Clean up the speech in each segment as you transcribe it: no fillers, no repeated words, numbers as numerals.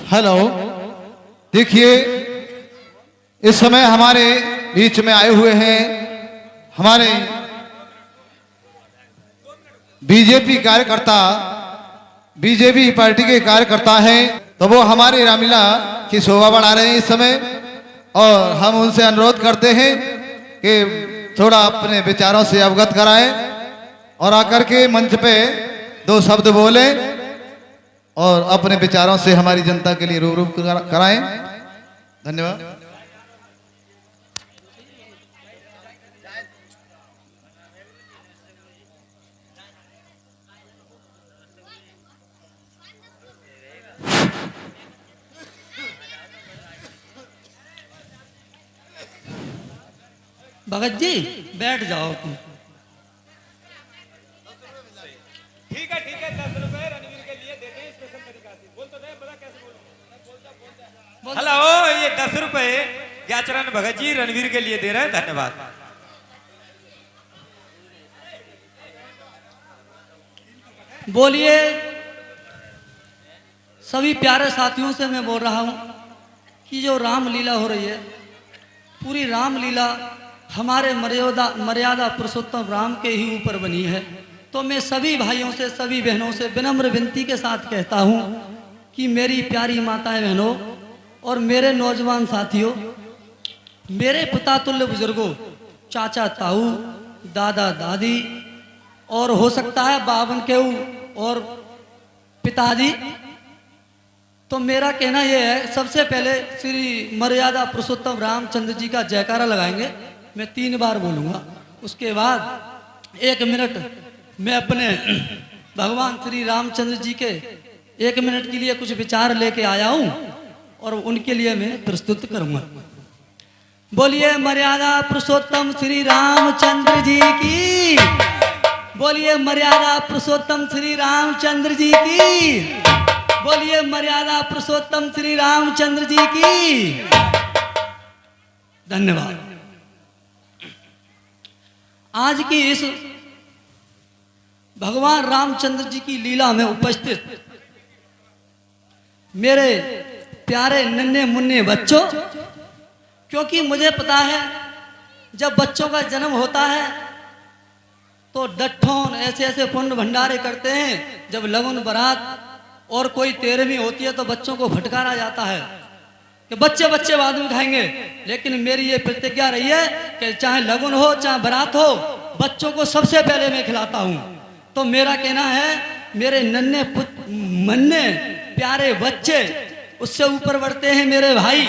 Hello, देखिए इस समय हमारे बीच में आए हुए हैं हमारे बीजेपी कार्यकर्ता, बीजेपी पार्टी के कार्यकर्ता हैं, तो वो हमारी रामलीला की शोभा बढ़ा रहे हैं इस समय। और हम उनसे अनुरोध करते हैं कि थोड़ा अपने विचारों से अवगत कराएं और आकर के मंच पे दो शब्द बोलें और अपने विचारों से हमारी जनता के लिए रूबरू कराएं। धन्यवाद। भगत जी बैठ जाओ तुम। ठीक है 10 रुपए रणवीर के लिए देते हैं स्पेशल तरीका से। बोल तो दे, बता कैसे बोलूं। हेलो, ये 10 रुपए ज्ञाचरण भगत जी रणवीर के लिए दे रहे हैं, धन्यवाद। बोलिए। सभी प्यारे साथियों से मैं बोल रहा हूं कि जो रामलीला हो रही है, पूरी रामलीला हमारे मर्यादा पुरुषोत्तम राम के ही ऊपर बनी है। तो मैं सभी भाइयों से, सभी बहनों से विनम्र विनती के साथ कहता हूं कि मेरी प्यारी माताएं बहनों और मेरे नौजवान साथियों, मेरे पिता तुल्य बुजुर्गों, चाचा ताऊ, दादा दादी और हो सकता है बावन के और पिताजी, तो मेरा कहना यह है, सबसे पहले श्री मर्यादा पुरुषोत्तम रामचंद्र जी का जयकारा लगाएंगे। मैं 3 बार बोलूँगा, उसके बाद 1 मिनट मैं अपने भगवान श्री रामचंद्र जी के 1 मिनट के लिए कुछ विचार लेके आया हूँ और उनके लिए मैं प्रस्तुत करूँगा। बोलिए मर्यादा पुरुषोत्तम श्री रामचंद्र जी की, बोलिए मर्यादा पुरुषोत्तम श्री रामचंद्र जी की, बोलिए मर्यादा पुरुषोत्तम श्री रामचंद्र जी की। धन्यवाद। आज की इस भगवान रामचंद्र जी की लीला में उपस्थित मेरे प्यारे नन्हे मुन्ने बच्चों, क्योंकि मुझे पता है जब बच्चों का जन्म होता है तो डट्ठोन ऐसे ऐसे पुण्य भंडारे करते हैं। जब लगन बारात और कोई 13वीं होती है तो बच्चों को फटकारा जाता है कि बच्चे बच्चे बाद में खाएंगे। लेकिन मेरी ये प्रतिज्ञा रही है कि चाहे लगन हो चाहे बारात हो, बच्चों को सबसे पहले मैं खिलाता हूँ। तो मेरा कहना है, मेरे नन्हे मन्ने प्यारे बच्चे, उससे ऊपर बढ़ते हैं मेरे भाई,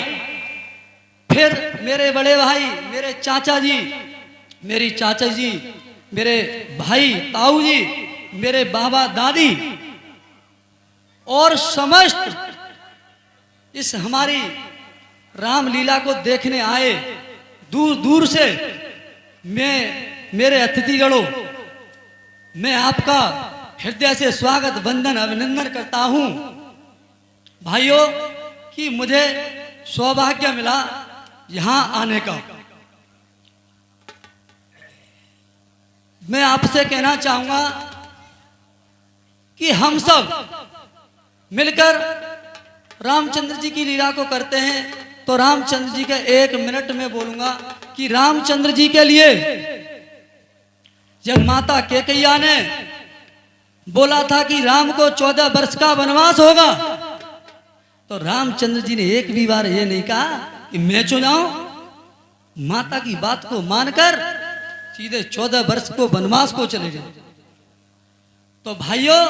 फिर मेरे बड़े भाई, मेरे चाचा जी, मेरी चाचा जी, मेरे भाई ताऊ जी, मेरे बाबा दादी और समस्त इस हमारी रामलीला को देखने आए दूर दूर से मेरे अतिथिगणों, मैं आपका हृदय से स्वागत वंदन अभिनंदन करता हूं। भाइयों कि मुझे सौभाग्य मिला यहां आने का। मैं आपसे कहना चाहूंगा कि हम सब मिलकर रामचंद्र जी की लीला को करते हैं। तो रामचंद्र जी के 1 मिनट में बोलूंगा कि रामचंद्र जी के लिए जब माता केकैया ने बोला था कि राम को 14 वर्ष का वनवास होगा, तो रामचंद्र जी ने एक भी बार ये नहीं कहा कि मैं चुन जाऊं। माता की बात को मानकर सीधे 14 वर्ष को वनवास को चले गए। तो भाइयों,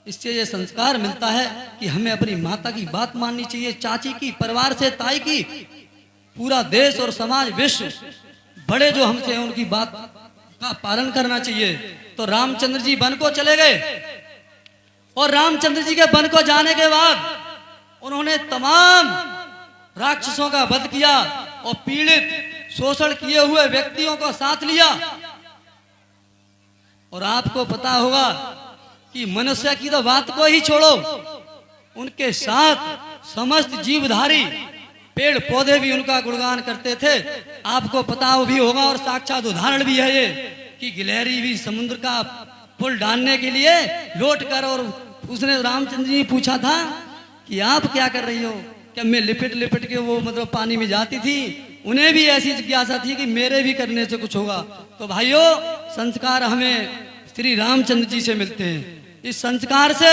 इससे ये संस्कार मिलता है कि हमें अपनी माता की बात माननी चाहिए, चाची की, परिवार से ताई की, पूरा देश और समाज विश्व बड़े जो हमसे हैं उनकी बात का पालन करना चाहिए। तो रामचंद्र जी वन को चले गए और रामचंद्र जी के वन को जाने के बाद उन्होंने तमाम राक्षसों का वध किया और पीड़ित शोषण किए हुए व्यक्तियों को साथ लिया। और आपको पता होगा कि मनुष्य की तो बात को ही छोड़ो, उनके साथ समस्त जीवधारी पेड़ पौधे भी उनका गुणगान करते थे। आपको पता भी होगा और साक्षात उदाहरण भी है ये कि गिलहरी भी समुद्र का पुल डालने के लिए लौट कर, और उसने रामचंद्र जी पूछा था कि आप क्या कर रही हो, क्या मैं लिपट लिपट के वो मतलब पानी में जाती थी, उन्हें भी ऐसी जिज्ञासा थी कि मेरे भी करने से कुछ होगा। तो भाइयों, संस्कार हमें श्री रामचंद्र जी से मिलते हैं। इस संस्कार से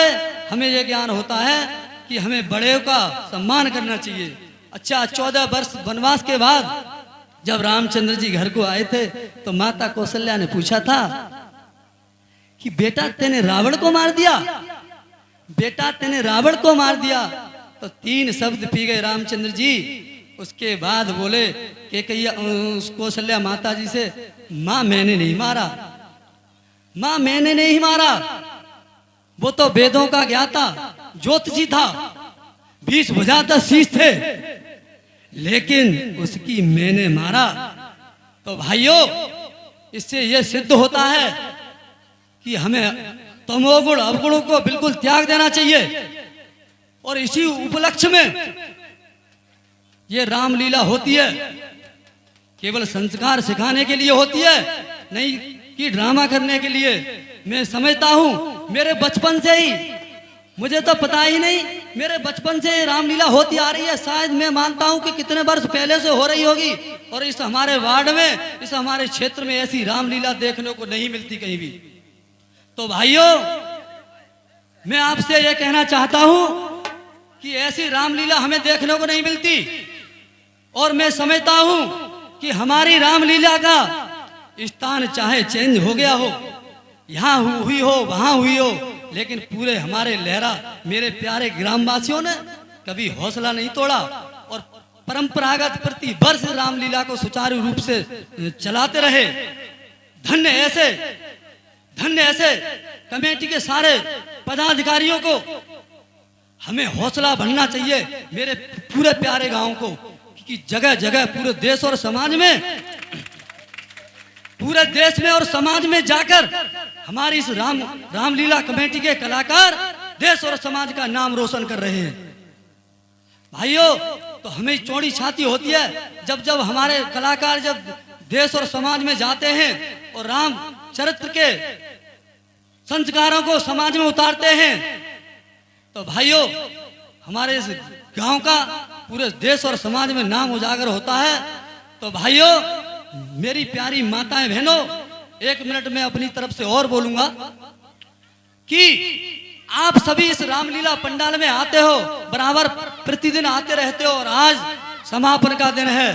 हमें यह ज्ञान होता है कि हमें बड़े का सम्मान करना चाहिए। अच्छा, 14 वर्ष वनवास के बाद जब रामचंद्र जी घर को आए थे तो माता कौशल्या ने पूछा था कि बेटा तेने रावण को मार दिया, बेटा तेने रावण को मार दिया। तो 3 शब्द पी गए रामचंद्र जी। उसके बाद बोले कि कौशल्या माता जी से, माँ मैंने नहीं मारा, माँ मैंने नहीं मारा, वो तो वेदों का ज्ञाता ज्योतिषी था, 20 भुजाता शीश थे, लेकिन उसकी मैंने मारा। तो भाइयों, इससे यह सिद्ध होता है कि हमें तमोगुण अवगुणों को बिल्कुल त्याग देना चाहिए। और इसी उपलक्ष्य में ये रामलीला होती है, केवल संस्कार सिखाने के लिए होती है, नहीं कि ड्रामा करने के लिए। मैं समझता हूं मेरे बचपन से ही, मुझे तो पता ही नहीं, मेरे बचपन से रामलीला होती आ रही है। शायद मैं मानता हूं कि कितने वर्ष पहले से हो रही होगी। और इस हमारे वार्ड में, इस हमारे क्षेत्र में ऐसी रामलीला देखने को नहीं मिलती कहीं भी। तो भाइयों, मैं आपसे यह कहना चाहता हूं कि ऐसी रामलीला हमें देखने को नहीं मिलती। और मैं समझता हूं कि हमारी रामलीला का स्थान चाहे चेंज हो गया हो, यहां हुई हो, वहां हुई हो, लेकिन पूरे हमारे लहरा, मेरे प्यारे ग्रामवासियों ने कभी हौसला नहीं तोड़ा और परंपरागत प्रति वर्ष रामलीला को सुचारू रूप से चलाते रहे। धन्य ऐसे कमेटी के सारे पदाधिकारियों को हमें हौसला बढ़ना चाहिए, मेरे पूरे प्यारे गांव को, कि जगह जगह पूरे देश और समाज में, पूरे देश में और समाज में जाकर हमारी इस रामलीला कमेटी के कलाकार देश और समाज का नाम रोशन कर रहे हैं। भाइयों, तो हमें चौड़ी छाती होती है जब जब हमारे कलाकार जब देश और समाज में जाते हैं और राम चरित्र के संस्कारों को समाज में उतारते हैं। तो भाइयों, हमारे इस गांव का पूरे देश और समाज में नाम उजागर होता है। तो भाइयों, मेरी प्यारी माताएं बहनों, 1 मिनट में अपनी तरफ से और बोलूंगा कि आप सभी इस रामलीला पंडाल में आते हो, बराबर प्रतिदिन आते रहते हो, और आज समापन का दिन है।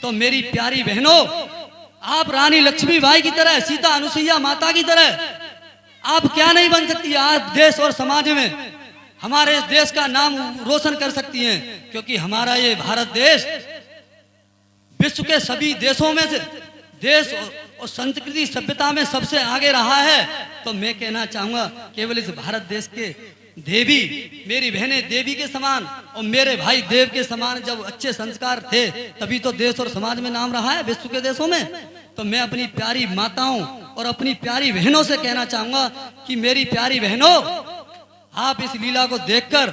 तो मेरी प्यारी बहनों, आप रानी लक्ष्मीबाई की तरह, सीता अनुसुईया माता की तरह आप क्या नहीं बन सकती, आज देश और समाज में हमारे इस देश का नाम रोशन कर सकती हैं। क्योंकि हमारा ये भारत देश विश्व के सभी देशों में से देश और संस्कृति सभ्यता में सबसे आगे रहा है। तो मैं कहना चाहूंगा, केवल इस भारत देश के देवी, मेरी बहनें देवी के समान और मेरे भाई देव के समान जब अच्छे संस्कार थे, तभी तो देश और समाज में नाम रहा है विश्व के देशों में। तो मैं अपनी प्यारी माताओं और अपनी प्यारी बहनों से कहना चाहूंगा कि मेरी प्यारी बहनों, आप इस लीला को देखकर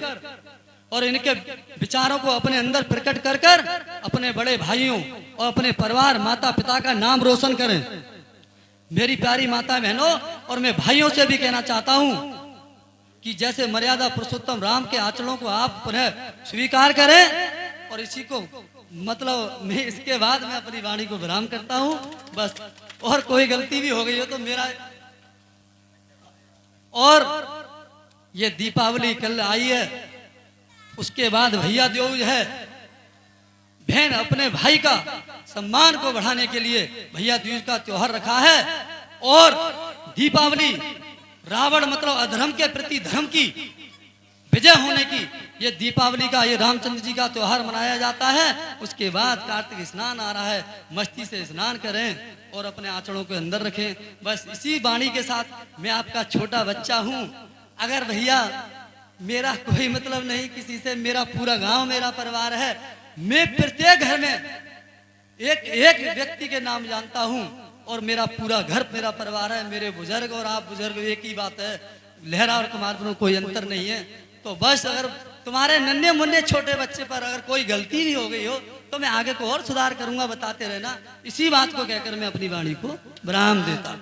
और इनके विचारों को अपने अंदर प्रकट कर कर अपने बड़े भाइयों और अपने परिवार, माता पिता का नाम रोशन करें। मेरी प्यारी माता बहनों, और मैं भाइयों से भी कहना चाहता हूं कि जैसे मर्यादा पुरुषोत्तम राम के आचरणों को आप पुनः स्वीकार करें। और इसी को मतलब मैं इसके बाद मैं अपनी वाणी को विराम करता हूं। बस, और कोई गलती भी हो गई हो तो मेरा। और ये दीपावली कल आई है, उसके बाद भैया दूज है। बहन अपने भाई का सम्मान को बढ़ाने के लिए भैया दूज का त्योहार रखा है। और दीपावली रावण मतलब अधर्म के प्रति धर्म की विजय होने की, ये दीपावली का, ये रामचंद्र जी का त्योहार मनाया जाता है। उसके बाद कार्तिक स्नान आ रहा है, मस्ती से स्नान करें और अपने आचरणों को अंदर रखें। बस इसी वाणी के साथ मैं आपका छोटा बच्चा हूं। अगर भैया मेरा कोई मतलब नहीं किसी से, मेरा पूरा गांव मेरा परिवार है। मैं प्रत्येक घर में एक एक व्यक्ति के नाम जानता हूं और मेरा पूरा घर मेरा परिवार है। मेरे बुजुर्ग और आप बुजुर्ग एक ही बात है, लहरा और कुमार में कोई अंतर नहीं है। तो बस अगर तुम्हारे नन्हे मुन्ने छोटे बच्चे पर अगर कोई गलती भी हो गई हो तो मैं आगे को और सुधार करूंगा, बताते रहना। इसी बात को कहकर मैं अपनी वाणी को विराम देता हूं।